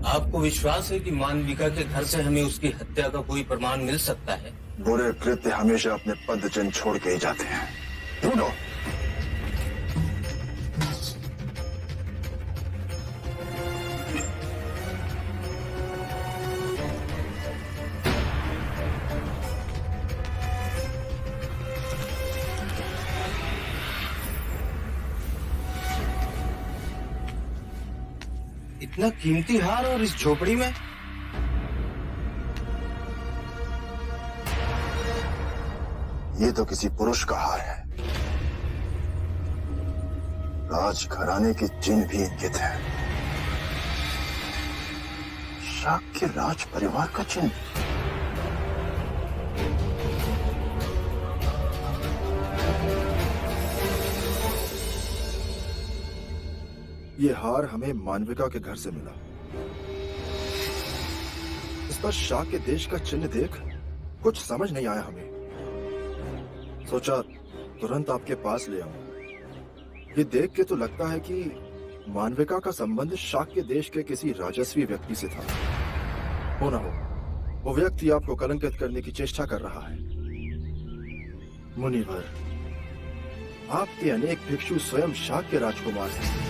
आपको विश्वास है कि मानविका के घर से हमें उसकी हत्या का कोई प्रमाण मिल सकता है? बुरे कृत्य हमेशा अपने पद चिन्ह छोड़ के ही जाते हैं। ढूंढो। इतना कीमती हार और इस झोपड़ी में? ये तो किसी पुरुष का हार है। राजघराने के चिन्ह भी इंकित है। शाक्य राज परिवार का चिन्ह। ये हार हमें मानविका के घर से मिला। इस पर शाक्य देश का चिन्ह देख कुछ समझ नहीं आया हमें। सोचा तुरंत आपके पास ले आऊं। ये देख के तो लगता है कि मानविका का संबंध शाक्य देश के किसी राजस्वी व्यक्ति से था। हो ना हो, वो व्यक्ति आपको कलंकित करने की चेष्टा कर रहा है। मुनिवर, आपके अनेक भिक्षु स्वयं शाक्य राजकुमार हैं।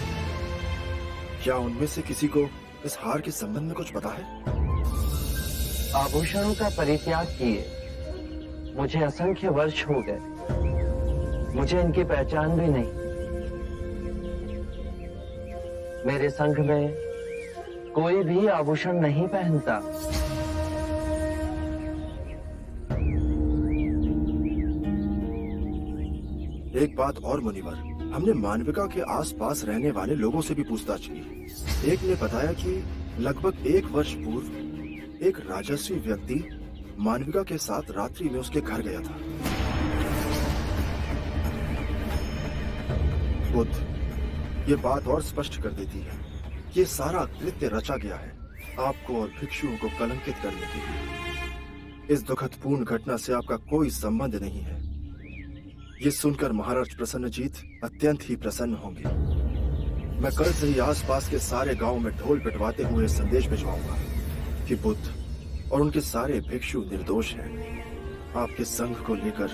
क्या उनमें से किसी को इस हार के संबंध में कुछ पता है? आभूषणों का परित्याग किए मुझे असंख्य वर्ष हो गए। मुझे इनकी पहचान भी नहीं। मेरे संघ में कोई भी आभूषण नहीं पहनता। एक बात और मुनिवर, हमने मानविका के आसपास रहने वाले लोगों से भी पूछताछ की। एक ने बताया कि लगभग 1 वर्ष पूर्व एक राजस्वी व्यक्ति मानविका के साथ रात्रि में उसके घर गया था। बुद्ध, ये बात और स्पष्ट कर देती है कि ये सारा कृत्य रचा गया है आपको और भिक्षुओं को कलंकित करने के लिए। इस दुखदपूर्ण घटना से आपका कोई संबंध नहीं है। ये सुनकर महाराज प्रसन्नजीत अत्यंत ही प्रसन्न होंगे। मैं कल से ही आसपास के सारे गांव में ढोल पिटवाते हुए संदेश भिजवाऊंगा कि बुद्ध और उनके सारे भिक्षु निर्दोष हैं। आपके संघ को लेकर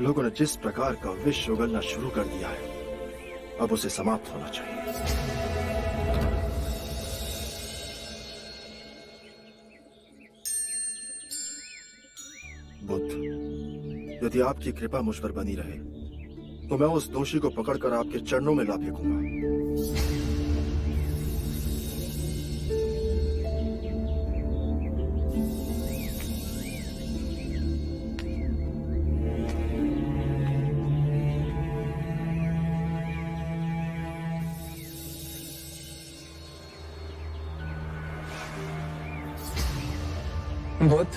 लोगों ने जिस प्रकार का विष उगलना शुरू कर दिया है, अब उसे समाप्त होना चाहिए। बुद्ध, यदि आपकी कृपा मुझ पर बनी रहे तो मैं उस दोषी को पकड़कर आपके चरणों में ला फेंकूंगा। बुद्ध,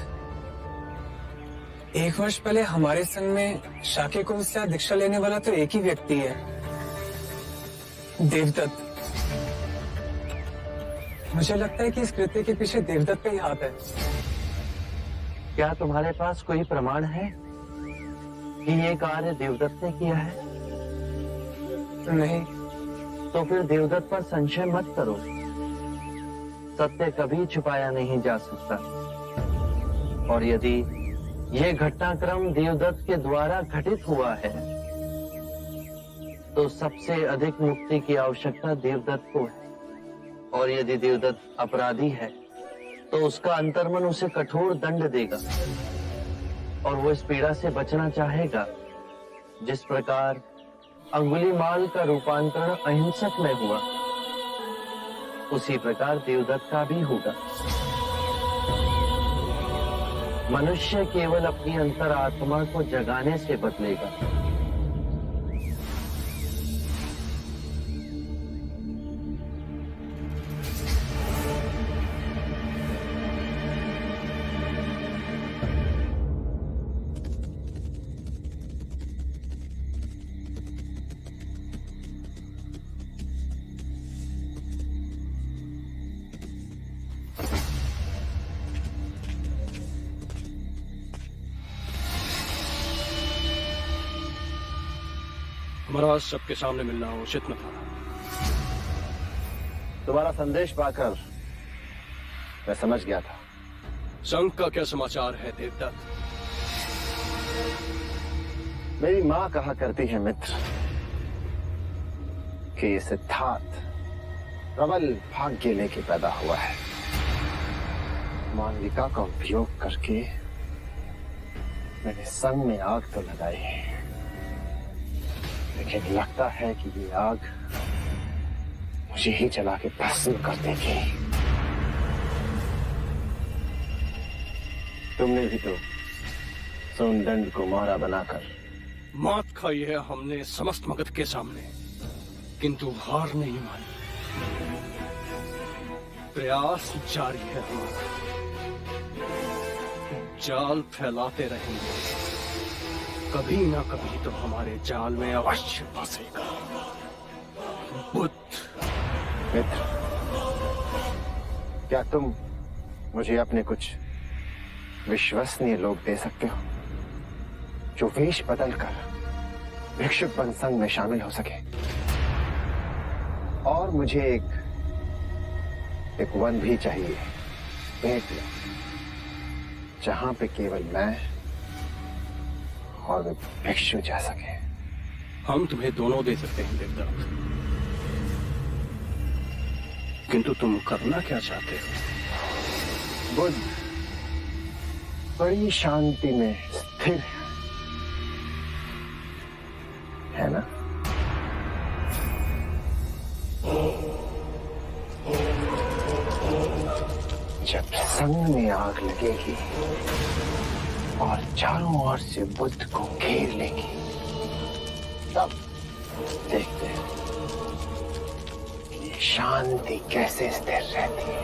1 वर्ष पहले हमारे संघ में शाक्य कुल से दीक्षा लेने वाला तो एक ही व्यक्ति है, देवदत्त। मुझे लगता है कि इस कृत्य के पीछे देवदत्त का ही हाथ है। क्या तुम्हारे पास कोई प्रमाण है कि ये कार्य देवदत्त ने किया है? नहीं। तो फिर देवदत्त पर संशय मत करो। सत्य कभी छुपाया नहीं जा सकता। और यदि यह घटनाक्रम देवदत्त के द्वारा घटित हुआ है तो सबसे अधिक मुक्ति की आवश्यकता देवदत्त को है। और यदि देवदत्त अपराधी है तो उसका अंतर्मन उसे कठोर दंड देगा और वो इस पीड़ा से बचना चाहेगा। जिस प्रकार अंगुलीमाल का रूपांतरण अहिंसक में हुआ, उसी प्रकार देवदत्त का भी होगा। मनुष्य केवल अपनी अंतरात्मा को जगाने से बदलेगा। महाराज, सबके सामने मिलना उचित न था। तुम्हारा संदेश पाकर मैं समझ गया था। संघ का क्या समाचार है देवदत्त? मेरी माँ कहा करती है मित्र कि ये सिद्धार्थ प्रबल भाग्य लेके पैदा हुआ है। मालविका का उपयोग करके मैंने संग में आग तो लगाई है, लेकिन लगता है कि ये आग मुझे ही जला के भस्म कर देगी। तुमने भी तो सोनदंड को मारा बनाकर मात खाई है हमने समस्त मगध के सामने, किंतु हार नहीं मानी। प्रयास जारी है हमारा, जाल फैलाते रहेंगे, कभी ना कभी तो हमारे जाल में अवश्य फंसेगा। बुद्ध। मित्र, क्या तुम मुझे अपने कुछ विश्वसनीय लोग दे सकते हो जो वेश बदलकर भिक्षुक बन संघ में शामिल हो सके? और मुझे एक वन भी चाहिए भेंट में, जहां पे केवल मैं और भिक्षु जा सके। हम तुम्हें दोनों दे सकते हैं देवदत्त, किंतु तुम करना क्या चाहते हो? बुद्ध बड़ी शांति में स्थिर है ना? जब संग में आग लगेगी और चारों ओर से बुद्ध को घेर लेगी, तब देखते हैं कि शांति कैसे स्थिर रहती है।